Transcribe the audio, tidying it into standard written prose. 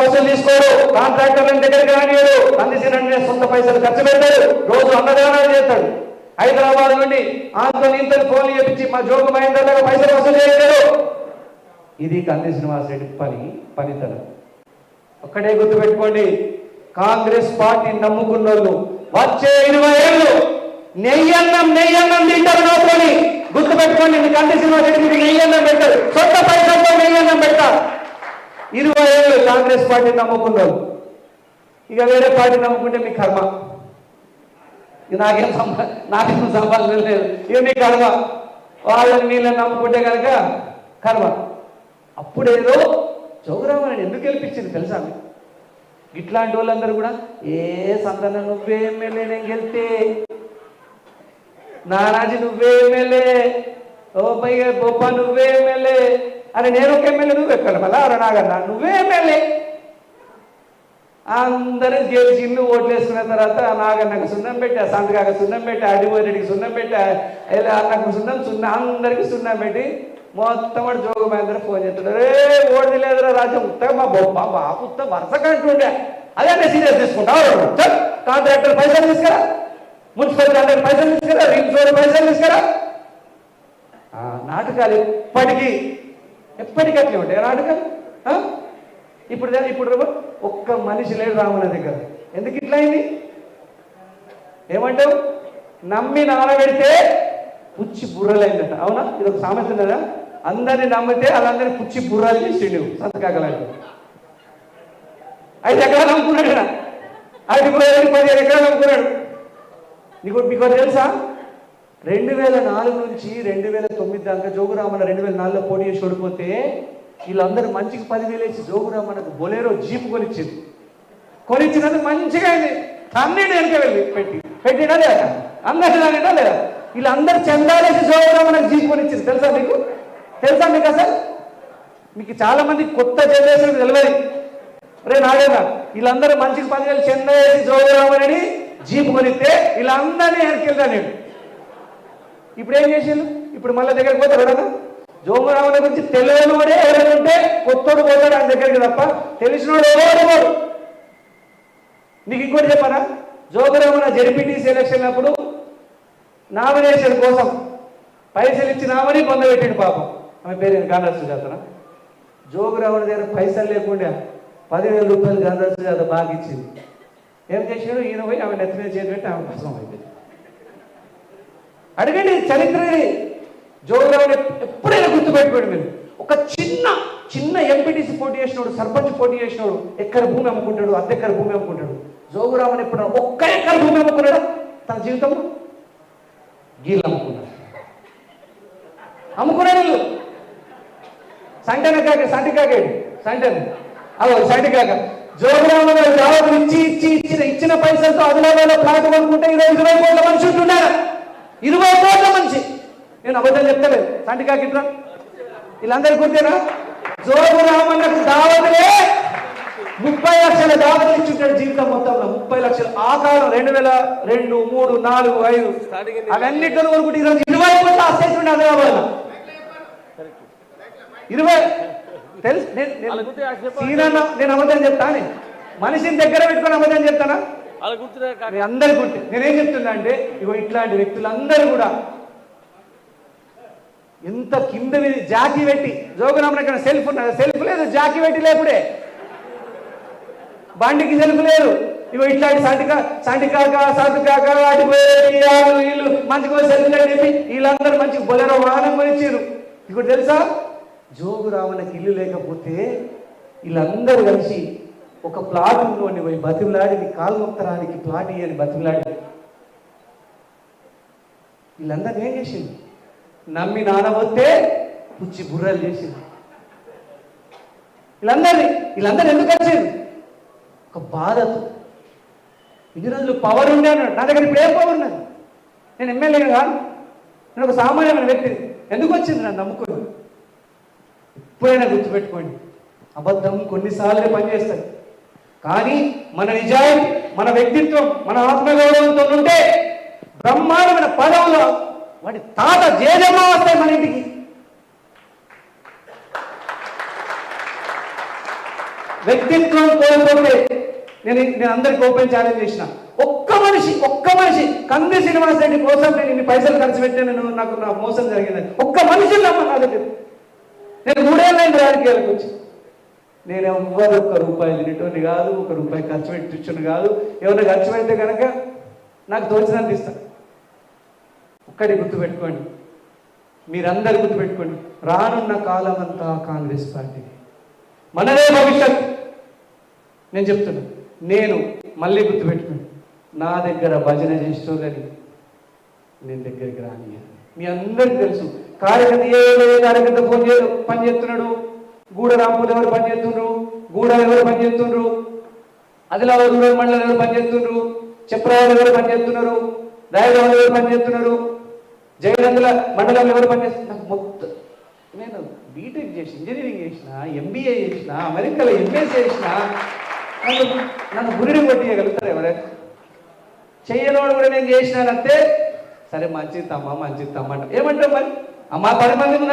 వసూలు తీసుకోడు, కాంట్రాక్టర్ల దగ్గరికి రానియడు, కందిసిన సొంత పైసలు ఖర్చు పెడతాడు, రోజు అన్నదానాలు చేస్తాడు. హైదరాబాద్ నుండి ఆంతో ఇంత ఫోన్లు చేపించి మా జోగు మహేందర్ పైసలు వసూలు చేశాడు. ఇది కంది శ్రీనివాసరెడ్డి పనితనం. ఒక్కటే గుర్తుపెట్టుకోండి, కాంగ్రెస్ పార్టీ నమ్ముకున్న వాళ్ళు వచ్చే 20 ఏళ్ళు నెయ్యన్నం తింటారు నోట్లోని. గుర్తుపెట్టుకోండి, మీ కంది శ్రీనివాసరెడ్డి మీకు నెయ్యన్నం పెట్టారు, సొంత పైసలతో నెయ్యన్నం పెట్టారు. 20 ఏళ్ళు కాంగ్రెస్ పార్టీ నమ్ముకున్నారు. ఇక వేరే పార్టీ నమ్ముకుంటే మీ కర్మ, నాకేం సంపాదన లేదు, ఇక మీ కర్మ. వాళ్ళని వీళ్ళని నమ్ముకుంటే కనుక కర్మ. అప్పుడేదో జోగురామని ఎందుకు గెలిపించింది తెలుసా? ఇట్లాంటి వాళ్ళందరూ కూడా సందన నువ్వే ఎమ్మెల్యే, నేను గెలితే నారాజు నువ్వే ఎమ్మెల్యే, ఓ పైగా గొప్ప నువ్వే ఎమ్మెల్యే, అరే నేను ఒక ఎమ్మెల్యే నువ్వు ఎక్కడ మళ్ళా అరే నాగన్నా నువ్వే ఎమ్మెల్యే. అందరూ గెలిచి ఇల్లు ఓట్లు వేసుకున్న తర్వాత నాగన్నకు సున్నం పెట్టా, సంతకాక సున్నం పెట్టా, అడిపోరెడ్డికి సున్నం పెట్టా, ఇలా అన్నకు సున్నం అందరికి సున్నం పెట్టి మొత్తం వాడు జోగు మహేంద్ర ఫోన్ చేస్తాడు, రే ఓడిది లేదురా రాజ్యం ఉత్తగా మా బాపు ఉత్త వరుస కంటుండే, అదే సీరియస్ తీసుకుంటావు. కాంట్రాక్టర్ పైసలు తీసుకురా, మున్సిపల్ కాంట్రాక్టర్ పైసలు తీసుకురా, రింగ్ రోడ్ పైసలు తీసుకురా. నాటకాలు ఎప్పటికీ అట్లే ఉంటాయి నాటకాలు. ఇప్పుడు ఒక్క మనిషి లేడు రామన్న దగ్గర. ఎందుకు ఇట్లా అయింది ఏమంటావు? నమ్మి నానబెడితే పుచ్చి బుర్రలైందట. అవునా? ఇది ఒక సామెత కదా, అందరిని నమ్మితే వాళ్ళందరినీ పుచ్చి బుర్రలు చేసిండు సంతకాకలాంటి. 5 ఎకరాలు అమ్ముకున్నాడు, 10 ఎకరాలు అమ్ముకున్నాడు. మీకు తెలుసా, 2004 నుంచి 2009 దాకా జోగురామన్న 2004లో పోటీ చేసి ఓడిపోతే వీళ్ళందరూ మంచికి 10,000 వేసి జోగురామన్నకు బొలేరో జీప్ కొనిచ్చినందుకు మంచిగా అయింది. అన్నింటి వెనక వెళ్ళి పెట్టినా లేదా, అందరినా లేదా, వీళ్ళందరూ చందాలేసి జోగురామన్నకు జీప్ కొనిచ్చింది. తెలుసా మీకు? అసలు మీకు చాలా మంది కొత్త జనరేషన్ తెలియదు. రే నాగేనా, వీళ్ళందరూ మంచికి 10,000 చందా వేసి జోగురామన్నని జీప్ కొనిస్తే వీళ్ళందరినీ వెనకెళ్తా నేను. ఇప్పుడు ఏం చేసిండు? ఇప్పుడు మళ్ళీ దగ్గరికి పోతాడు కదా. జోగురామన్న గురించి తెలియని వాడే ఎవరైనా ఉంటే కొత్తోడు పోతాడు ఆయన దగ్గరికి తప్ప తెలిసినోడు ఎవరు. నీకు ఇంకోటి చెప్పారా, జోగురామన్న జెడ్పీటీసీ ఎలక్షన్ అప్పుడు నామినేషన్ కోసం పైసలు ఇచ్చి నామని పొందబెట్టిండు పాపం. ఆమె పేరు గాంధీ సుజాతన. జోగురామన్న దగ్గర పైసలు లేకుండా 10,000 రూపాయలు గాంధీ సుజాత బాగా ఇచ్చింది. ఏం చేసాడు? ఈయన పోయి ఆమె నెత్తి మీద చేతి పెట్టి ఆమె కోసం అయిపోయింది. అడగండి చరిత్రని. జోగురామన్న ఎప్పుడైనా గుర్తుపెట్టుకోండి మీరు, ఒక చిన్న ఎంపీటీసీ పోటీ చేసినోడు, సర్పంచ్ పోటీ చేసినోడు ఎకర భూమి అమ్ముకుంటాడు, అద్దెకర భూమి అమ్ముకుంటాడు. జోగురామన్న ఎప్పుడు ఒక్క ఎకర భూమి అమ్ముకున్నాడా తన జీవితంలో? గీళ్ళు అమ్ముకున్నాడు. సంటికాక జోగురామన్న జాబులు ఇచ్చిన పైసలతో ఆదిలాబాద్లో ప్లాట్ కొనుక్కుంటే 20 కోట్ల మనిషి ఉంటున్నారు. 20 కోట్ల మనిషి. నేను అబద్ధం చెప్తలేదు. సంటికాకి ఇట్లా వీళ్ళందరికీ గుర్తేనా? జోగురామన్నకు దావతులే 30 లక్షల దావతులు ఇచ్చుంటాడు జీవితం మొత్తంలో. 30 లక్షలు. ఆ కాలం 2002, 3, 4, 5 అవన్నిటిలో కొనుక్కుంటే ఈరోజు 20 కోట్ల ఆస్తి ఉండే ఆదిలాబాద్లో. 20 తెలుసు. నేను అబద్ధం చెప్తాను, మనిషిని దగ్గర పెట్టుకొని అబద్ధం చెప్తానా? అందరు గుర్తు. నేనేం చెప్తున్నా అంటే, ఇగో ఇట్లాంటి వ్యక్తులందరూ కూడా ఎంత కింద జాకీ పెట్టి, జోగురామన్న సెల్ఫ్ ఉన్నది, సెల్ఫ్ లేదు, జాకీ పెట్టి లేపుడే, బండికి సెల్ఫ్ లేదు. ఇగో ఇట్లాంటి సంటికాక వీళ్ళు మంచిగా సెల్ఫ్ లేదు చెప్పి వీళ్ళందరూ మంచి బొలెరో వాహనం కొనిచ్చారు. ఇప్పుడు తెలుసా, జోగురామన్నకి ఇల్లు లేకపోతే వీళ్ళందరూ కలిసి ఒక ప్లాట్ ఉండి పోయి బతిమలాడి కాలు మొత్తరానికి ప్లాట్ ఇయ్యని బతిమలాడి వీళ్ళందరూ ఏం చేసింది? నమ్మి నానబోతే పుచ్చి బుర్రలు చేసింది. వీళ్ళందరూ ఎందుకు వచ్చారు? ఒక బాధతో. ఇన్ని రోజులు పవర్ ఉండే అన్నాడు. నా దగ్గర ఇప్పుడు ఏం పవర్ ఉన్నది? నేను ఎమ్మెల్యే కాదు, నేను ఒక సామాన్యమైన వ్యక్తిని. ఎందుకు వచ్చింది నన్ను నమ్ముకుని? ఎప్పుడైనా గుర్తుపెట్టుకోండి, అబద్ధం కొన్నిసార్లే పనిచేస్తుంది, కానీ మన నిజాయితీ, మన వ్యక్తిత్వం, మన ఆత్మగౌరవంతో ఉంటే బ్రహ్మాండమైన పదవులో వాడి తాత జేజమ్మ వస్తాయి మన ఇంటికి. వ్యక్తిత్వం కోల్పోతే నేను అందరికి ఓపెన్ ఛాలెంజ్ చేసిన, ఒక్క మనిషి కంది శ్రీనివాస్ రెడ్డి కోసం నేను ఇన్ని పైసలు ఖర్చు పెట్టాను, నాకు మోసం జరిగింది, ఒక్క మనిషి నమ్మ నా దగ్గర. నేను 3 ఏళ్ళైంది రాజకీయాలకు వచ్చి. నేను ఎవ్వరు ₹1 తినేటోని కాదు, ₹1 ఖర్చు పెట్టించుని కాదు. ఏమన్నా ఖర్చు పెడితే కనుక నాకు తోచినంత ఇస్తాను. ఒక్కటి గుర్తుపెట్టుకోండి, మీరందరూ గుర్తుపెట్టుకోండి, రానున్న కాలం అంతా కాంగ్రెస్ పార్టీ, మనదే భవిష్యత్. నేను చెప్తున్నా, నేను మళ్ళీ గుర్తుపెట్టుకోండి, నా దగ్గర భజన చేసేటోళ్ళని నేను దగ్గరికి రాని. మీ అందరికి తెలుసు, కార్యకర్త ఏ కార్యకర్త పని చేస్తున్నాడు, గూడ రాంపూర్ ఎవరు పని చేస్తుండ్రు, గూడ ఎవరు పని చేస్తుండ్రు, ఆదిలాబాద్ రూరల్ మండలం ఎవరు పని చేస్తుండ్రు, చెప్పరాలు ఎవరు పని చేస్తున్నారు, రాయలవాళ్ళు ఎవరు పని చేస్తున్నారు, జగనందుల మండలంలో ఎవరు పని చేస్తున్నారు. మొత్తం నేను బీటెక్ చేసి ఇంజనీరింగ్ చేసిన, MBA చేసిన, అమెరికాలో MS చేసిన, నన్ను గురిని కొట్టియగలుగుతారు ఎవరైనా? చెయ్యనోడు కూడా నేను చేసినానంతే. సరే మంచిది తమ్మ అంట. ఏమంటావు మరి? అమ్మా 10 మంది